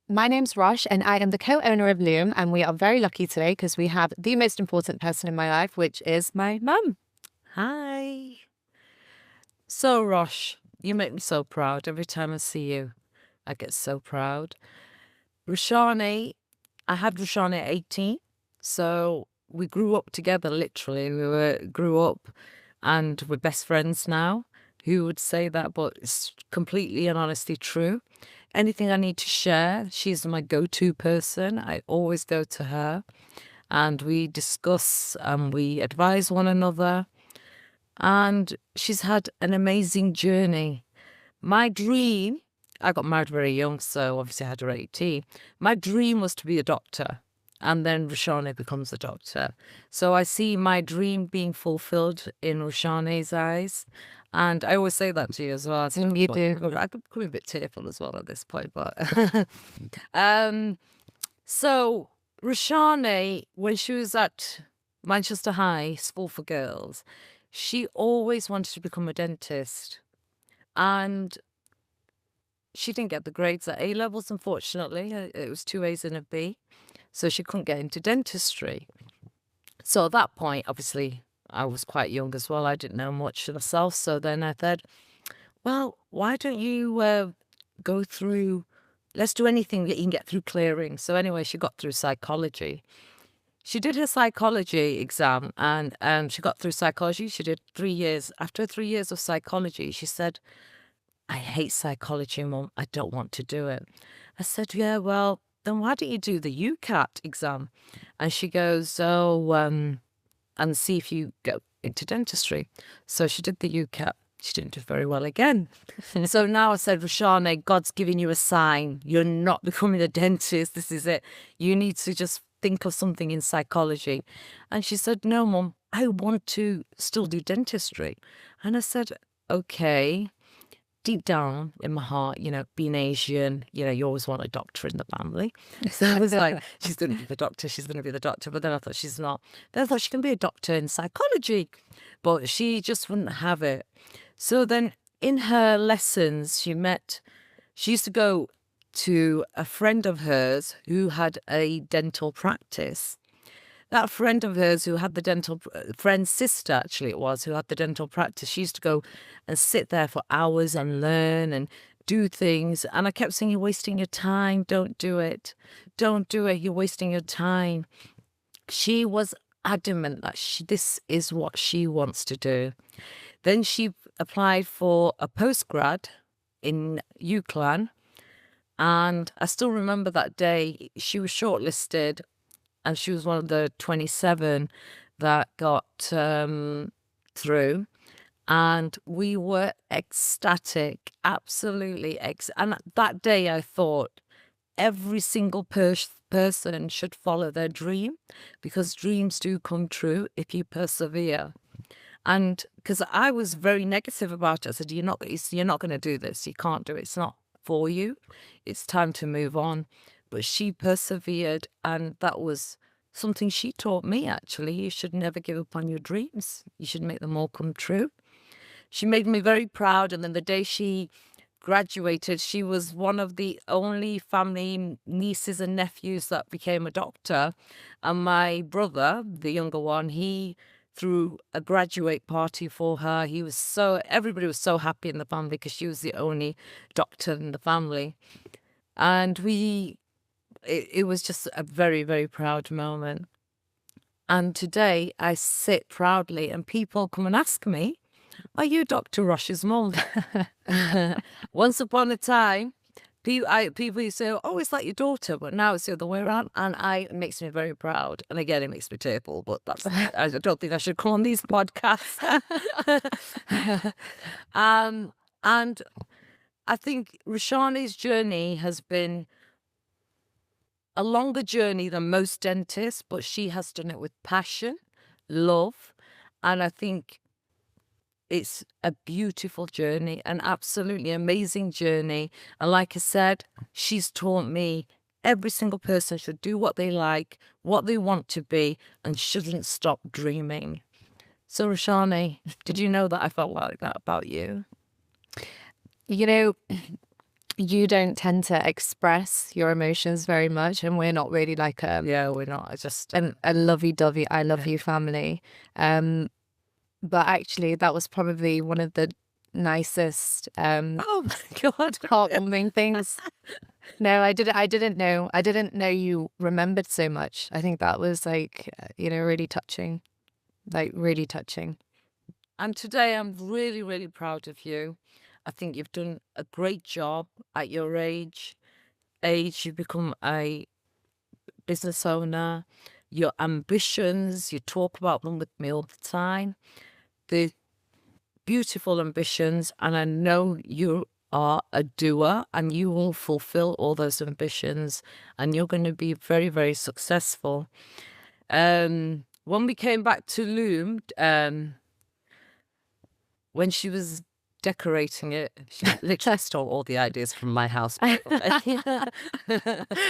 My name's Rosh, and I am the co-owner of Loom, and we are very lucky today because we have the most important person in my life, which is my mum. Hi. So, Rosh, you make me so proud. Every time I see you, I get so proud. Roshani, I had Roshani at 18, so we grew up together, literally. Grew up and we're best friends now. Who would say that? But it's completely and honestly true. Anything I need to share, she's my go-to person. I always go to her and we discuss and we advise one another. And she's had an amazing journey. My dream, I got married very young, so obviously I had her at 18. My dream was to be a doctor. And then Roshani becomes a doctor. So I see my dream being fulfilled in Roshani's eyes. And I always say that to you as well. You do. I could become a bit tearful as well at this point, but so Roshani, when she was at Manchester High School for Girls, she always wanted to become a dentist. And she didn't get the grades at A levels, unfortunately. It was 2 A's and a B. So she couldn't get into dentistry. So at that point, obviously, I was quite young as well. I didn't know much myself. So then I said, well, why don't you go through, let's do anything that you can get through clearing. So anyway, she got through psychology. She did her psychology exam and she got through psychology. She did 3 years. After 3 years of psychology, she said, I hate psychology, Mum. I don't want to do it. I said, yeah, well, then why don't you do the UCAT exam? And she goes, and see if you go into dentistry. So she did the UCAT. She didn't do very well again. So now I said, Roshani, God's giving you a sign. You're not becoming a dentist. This is it. You need to just think of something in psychology. And she said, no, Mum, I want to still do dentistry. And I said, okay. Deep down in my heart, being Asian, you always want a doctor in the family. So I was like, she's going to be the doctor, she's going to be the doctor. But then I thought she's not. Then I thought she can be a doctor in psychology. But she just wouldn't have it. So then in her lessons, she used to go to a friend of hers who had a dental practice. That friend of hers who had the dental friend's sister, actually it was, who had the dental practice, she used to go and sit there for hours and learn and do things. And I kept saying, you're wasting your time. Don't do it. Don't do it. You're wasting your time. She was adamant that this is what she wants to do. Then she applied for a postgrad in UCLan. And I still remember that day she was shortlisted and she was one of the 27 that got through. And we were ecstatic, absolutely. And that day I thought every single person should follow their dream because dreams do come true if you persevere. And because I was very negative about it, I said, you're not going to do this. You can't do it. It's not for you. It's time to move on. But she persevered, and that was something she taught me, actually. You should never give up on your dreams. You should make them all come true. She made me very proud, and then the day she graduated, she was one of the only family nieces and nephews that became a doctor. And my brother, the younger one, he threw a graduate party for her. Everybody was so happy in the family because she was the only doctor in the family. And it was just a very, very proud moment. And today I sit proudly and people come and ask me, are you Dr. Rosh's mum? Once upon a time, people used to say, oh, it's like your daughter, but now it's the other way around. And it makes me very proud. And again, it makes me tearful, but I don't think I should come on these podcasts. And I think Roshani's journey has been a longer journey than most dentists, but she has done it with passion, love, and I think it's a beautiful journey, an absolutely amazing journey. And like I said, she's taught me every single person should do what they like, what they want to be, and shouldn't stop dreaming. So, Roshani, did you know that I felt like that about you? You know, you don't tend to express your emotions very much, and we're not really like Yeah, we're not. I just a lovey-dovey I love you family. But actually that was probably one of the nicest oh my God. heartwarming things. No, I didn't know you remembered so much. I think that was like really touching, like really touching. And today I'm really, really proud of you. I think you've done a great job at your age. You've become a business owner. Your ambitions, you talk about them with me all the time. The beautiful ambitions, and I know you are a doer and you will fulfill all those ambitions and you're going to be very, very successful. When we came back to Loom, when she was decorating it, she literally stole all the ideas from my house. I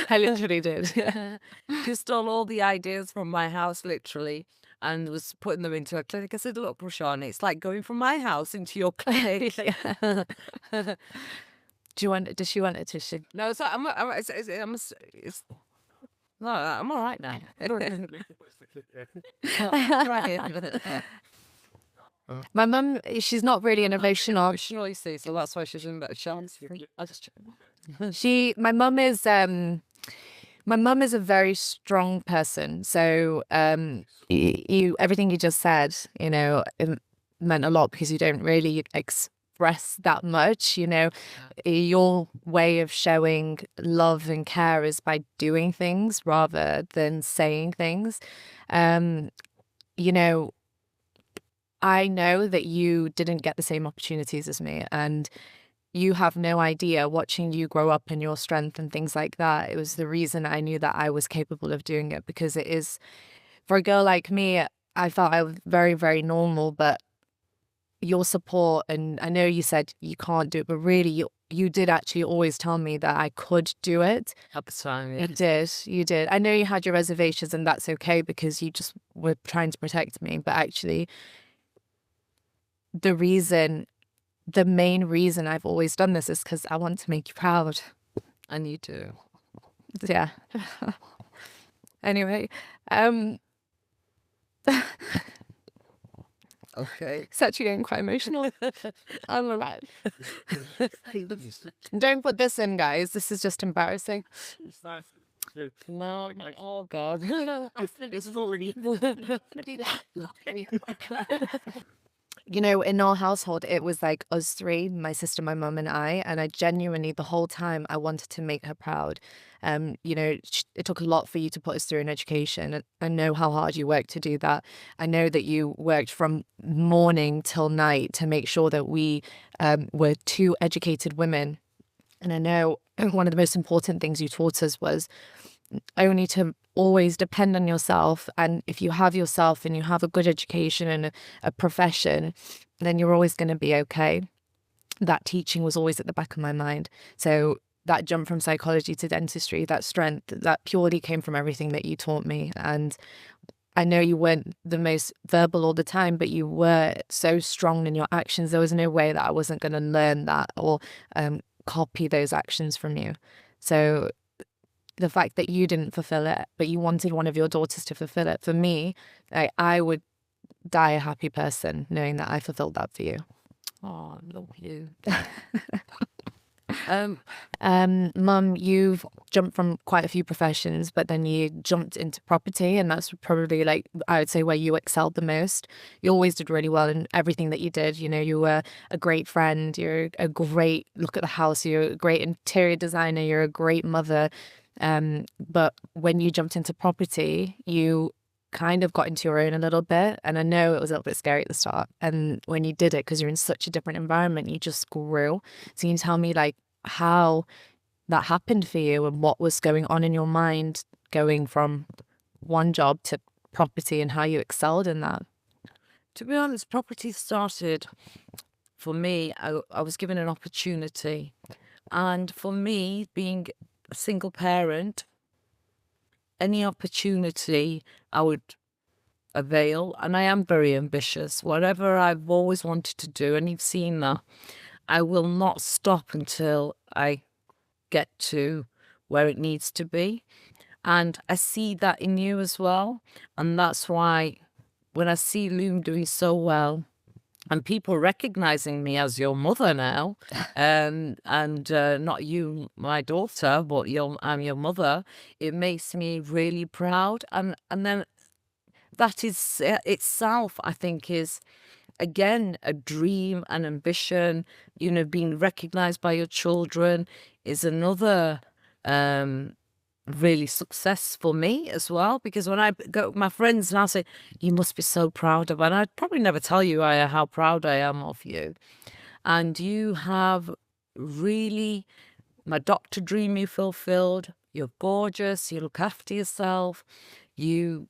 literally did. She stole all the ideas from my house, literally, and was putting them into a clinic. I said, look, Prashant, it's like going from my house into your clinic. Does she want a tissue? No, so no, I'm all right now. My mum, she's not really an emotional. Emotional, you see, so that's why she's in better chance. I just My mum is a very strong person. So everything you just said, it meant a lot because you don't really express that much. Your way of showing love and care is by doing things rather than saying things. I know that you didn't get the same opportunities as me, and you have no idea, watching you grow up in your strength and things like that. It was the reason I knew that I was capable of doing it, because it is, for a girl like me, I felt I was very, very normal, but your support, and I know you said you can't do it, but really you did actually always tell me that I could do it. at the time, You did. I know you had your reservations, and that's okay because you just were trying to protect me, but actually the main reason I've always done this is because I want to make you proud. and you do. Yeah. Anyway, Okay. it's actually getting quite emotional. I'm alright. Don't put this in, guys. This is just embarrassing. No, like, oh God. This is already. In our household, it was like us three, my sister, my mum, and I. And I genuinely, the whole time, I wanted to make her proud. It took a lot for you to put us through an education. And I know how hard you worked to do that. I know that you worked from morning till night to make sure that we were two educated women. And I know one of the most important things you taught us was only to always depend on yourself. And if you have yourself and you have a good education and a profession, then you're always going to be okay. That teaching was always at the back of my mind. So that jump from psychology to dentistry, that strength, that purely came from everything that you taught me. And I know you weren't the most verbal all the time, but you were so strong in your actions. There was no way that I wasn't going to learn that or copy those actions from you. So the fact that you didn't fulfill it, but you wanted one of your daughters to fulfill it, for me, I would die a happy person knowing that I fulfilled that for you. Oh, I love you. Mum, you've jumped from quite a few professions, but then you jumped into property, and that's probably, like, I would say, where you excelled the most. You always did really well in everything that you did. You were a great friend, you're a great look at the house, you're a great interior designer, you're a great mother. But when you jumped into property, you kind of got into your own a little bit. And I know it was a little bit scary at the start. And when you did it, because you're in such a different environment, you just grew. So you can tell me, like, how that happened for you and what was going on in your mind going from one job to property and how you excelled in that. To be honest, property started for me. I was given an opportunity, and for me, being a single parent, any opportunity I would avail. And I am very ambitious. Whatever I've always wanted to do, and you've seen that, I will not stop until I get to where it needs to be. And I see that in you as well. And that's why when I see Loom doing so well and people recognizing me as your mother now, and not you, my daughter, but I'm your mother, it makes me really proud. And then that is itself, I think, is again a dream, an ambition. Being recognized by your children is another really success for me as well, because when I go my friends now say, you must be so proud of, and I'd probably never tell you how proud I am of you. And you have really my doctor dream you fulfilled. You're gorgeous, you look after yourself, you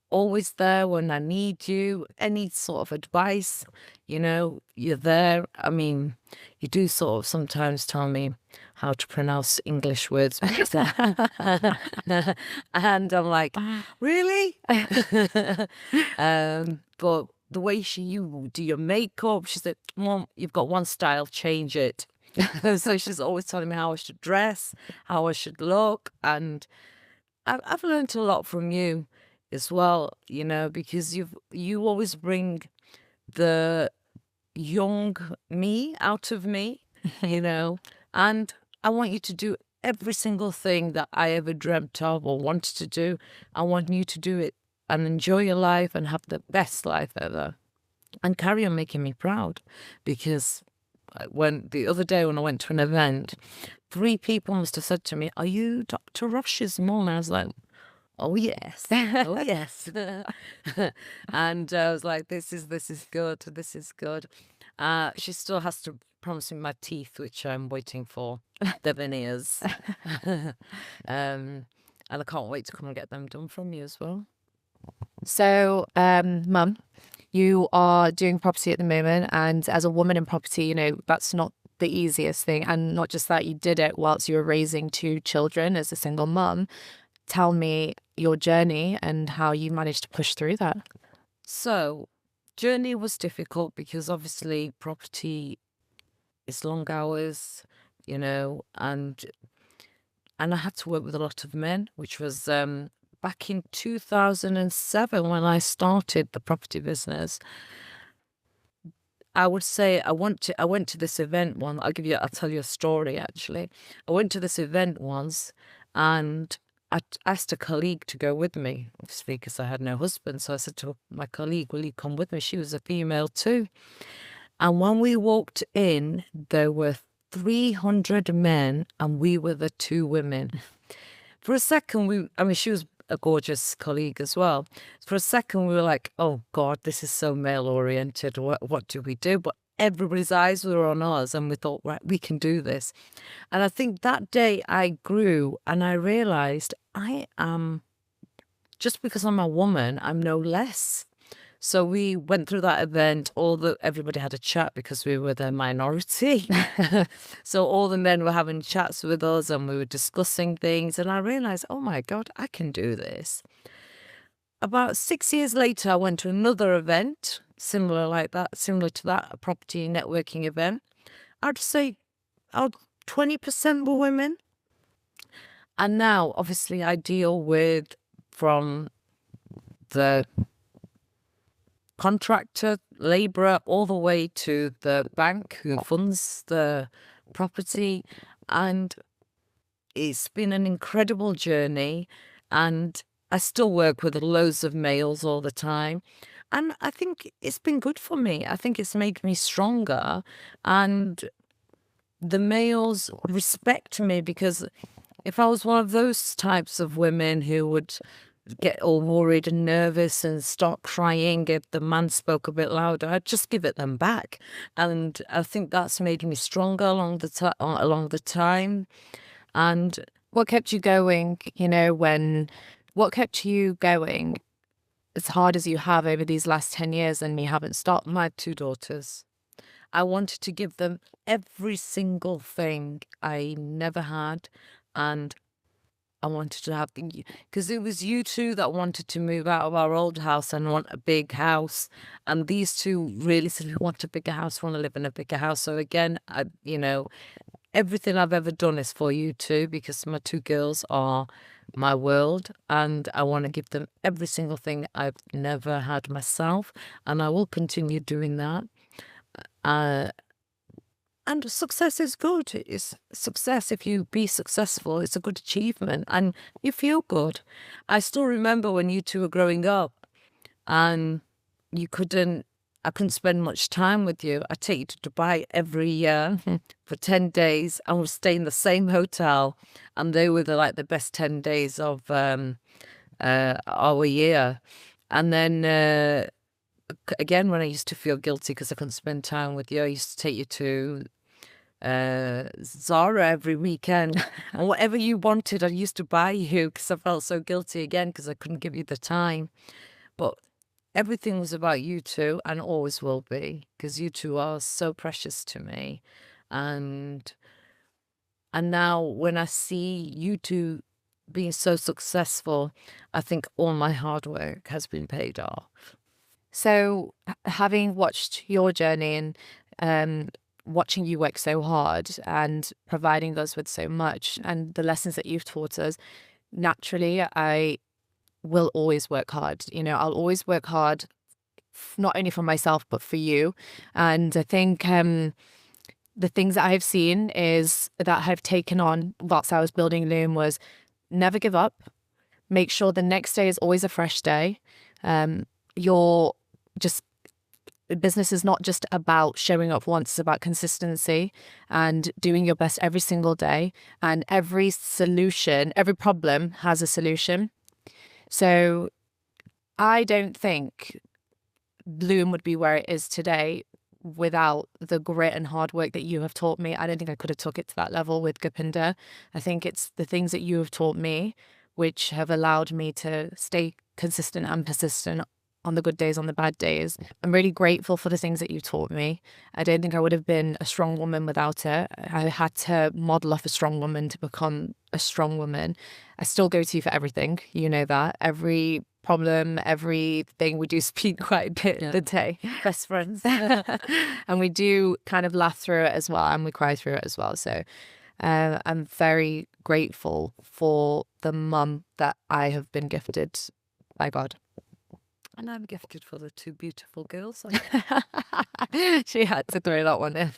always there when I need you, any sort of advice, you're there. I mean, you do sort of sometimes tell me how to pronounce English words. And I'm like, really? But the way you do your makeup, she said, Mom, you've got one style, change it. So she's always telling me how I should dress, how I should look. And I've learned a lot from you as well, because you always bring the young me out of me, and I want you to do every single thing that I ever dreamt of or wanted to do. I want you to do it and enjoy your life and have the best life ever and carry on making me proud. Because when the other day when I went to an event, 3 people must have said to me, are you Dr. Rush's mum? And I was like, oh yes, oh yes. And I was like, this is good, this is good. She still has to promise me my teeth, which I'm waiting for, the veneers. And I can't wait to come and get them done from you as well. So, Mum, you are doing property at the moment, and as a woman in property, that's not the easiest thing. And not just that, you did it whilst you were raising 2 children as a single mum. Tell me your journey and how you managed to push through that. So, journey was difficult because obviously property is long hours, and I had to work with a lot of men, which was back in 2007 when I started the property business. I would say I went to this event one. I'll tell you a story actually. I went to this event once and I asked a colleague to go with me, obviously, because I had no husband. So I said to my colleague, will you come with me? She was a female too. And when we walked in, there were 300 men and we were the 2 women. For a second, she was a gorgeous colleague as well. For a second, we were like, oh God, this is so male-oriented. What do we do? But everybody's eyes were on us and we thought, right, we can do this. And I think that day I grew and I realized I am, just because I'm a woman, I'm no less. So we went through that event, everybody had a chat because we were the minority. So all the men were having chats with us and we were discussing things. And I realized, oh my God, I can do this. About 6 years later, I went to another event, similar to that, a property networking event. I'd say 20% were women. And now, obviously, I deal with from the contractor, labourer, all the way to the bank who funds the property. And it's been an incredible journey. And I still work with loads of males all the time. And I think it's been good for me. I think it's made me stronger. And the males respect me, because if I was one of those types of women who would get all worried and nervous and start crying if the man spoke a bit louder, I'd just give it them back. And I think that's made me stronger along the time. And what kept you going, what kept you going as hard as you have over these last 10 years and you haven't stopped? My 2 daughters. I wanted to give them every single thing I never had. And I wanted to have, because it was you 2 that wanted to move out of our old house and want a big house. And these 2 really said, we want a bigger house, we want to live in a bigger house. So again, everything I've ever done is for you two, because my two girls are my world, and I want to give them every single thing I've never had myself, and I will continue doing that. And success is good. It's success. If you be successful, it's a good achievement and you feel good. I still remember when you two were growing up and I couldn't spend much time with you. I take you to Dubai every year for 10 days and we'll stay in the same hotel. And they were the best 10 days of our year. And then again, when I used to feel guilty because I couldn't spend time with you, I used to take you to Zara every weekend, and whatever you wanted I used to buy you, because I felt so guilty again because I couldn't give you the time. But everything was about you two, and always will be, because you two are so precious to me. And now when I see you two being so successful, I think all my hard work has been paid off. So, having watched your journey and watching you work so hard and providing us with so much and the lessons that you've taught us, naturally, I will always work hard. I'll always work hard, not only for myself, but for you. And I think the things that I've seen is that I've taken on whilst I was building Loom was never give up. Make sure the next day is always a fresh day. Business is not just about showing up once, it's about consistency and doing your best every single day. And every problem has a solution. So I don't think Bloom would be where it is today without the grit and hard work that you have taught me. I don't think I could have took it to that level with Gurpinder. I think it's the things that you have taught me which have allowed me to stay consistent and persistent on the good days, on the bad days. I'm really grateful for the things that you taught me. I don't think I would have been a strong woman without it. I had to model off a strong woman to become a strong woman. I still go to you for everything. You know that. Every problem, everything, we do speak quite a bit the day. Best friends. And we do kind of laugh through it as well, and we cry through it as well. So I'm very grateful for the mum that I have been gifted by God. And I'm gifted for the two beautiful girls. She had to throw that one in.